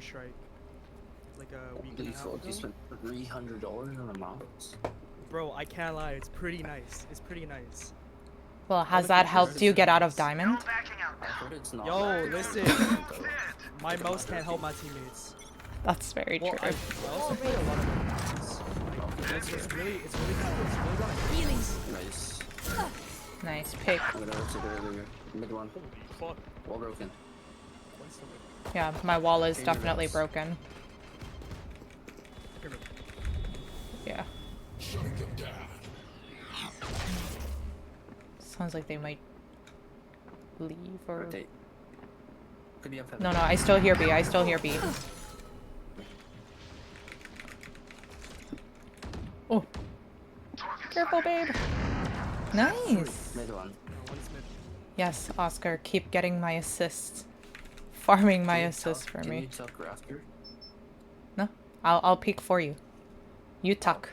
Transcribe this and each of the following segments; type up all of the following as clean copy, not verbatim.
strike like a week and a half ago. You spent $300 on a mouse? Bro, I can't lie, it's pretty nice. It's pretty nice. Well, has that helped you get out of diamond? I heard it's not. Yo, listen. My mouse can't help my teammates. That's very Well, true. I also play a lot of games. It's really got a Healing. Nice. Nice pick. I'm gonna look at earlier. Mid one. fuck. Wall broken. Yeah, my wall is definitely broken. Yeah. Sounds like they might leave or... Rotate. Could be up heaven. No, I still hear B. I still hear B. Oh. Careful, babe. Nice. Mid one. Yes, Oscar, keep getting my assists. Farming my assists for Can me. you tuck rafter? No, I'll peek for you. You tuck.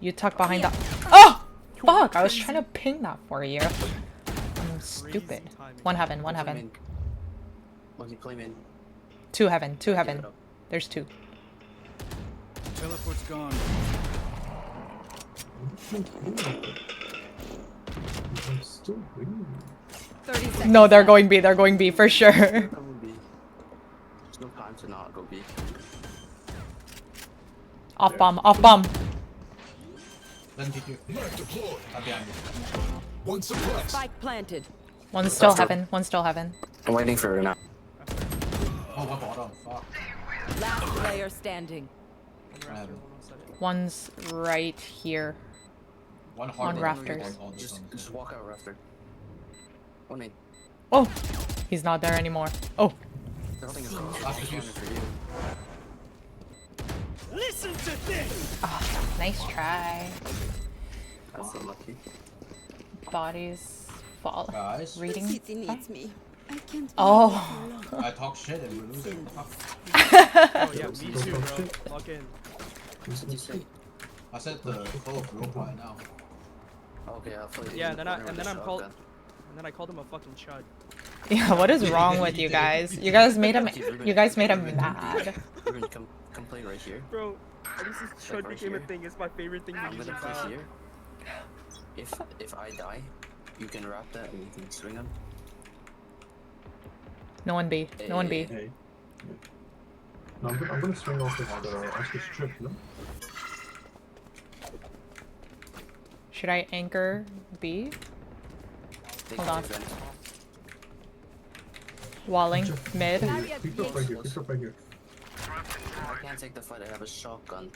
You tuck behind the... Oh! Fuck! I was trying to ping that for you. I'm stupid. One heaven, one heaven. Monkey play mid. Two heaven, two heaven. There's two. Teleport's gone. I'm still winning. 30 seconds. No, they're going B. They're going B for sure. There's no time to not go B. Off bomb, off bomb. Then TQ. Up behind you. One suppressed. Spike planted. One's still heaven, one's still heaven. I'm waiting for her now. Oh, what bottom? Fuck. Last player standing. One's right here. One hard On rafters. Just walk out rafter. One main. Oh! He's not there anymore. Oh! Nothing is for you. Listen to this! Ah, nice try. That's unlucky. Bodies fall. Guys, Reading. City needs me. I can't. Oh! I talk shit and we lose it. What the fuck? Oh yeah, me too, bro. Lock in. What did you say? I said the close room right now. Okay, I'll play. Yeah, and then I called him a fucking chud. Yeah, what is wrong with you guys? You guys made him mad. Ruben, come play right here. Bro, ever since chud right became a here. thing, it's my favorite thing to I'm use gonna in play battle. here. If I die, you can wrap that and you can swing him. No one B. No one B. Hey. No, I'm gonna swing off this actually strip, no? Should I anchor B? Hold on. Walling. Mid. Pick up right here, pick up right here. I can't take the fight, I have a shotgun.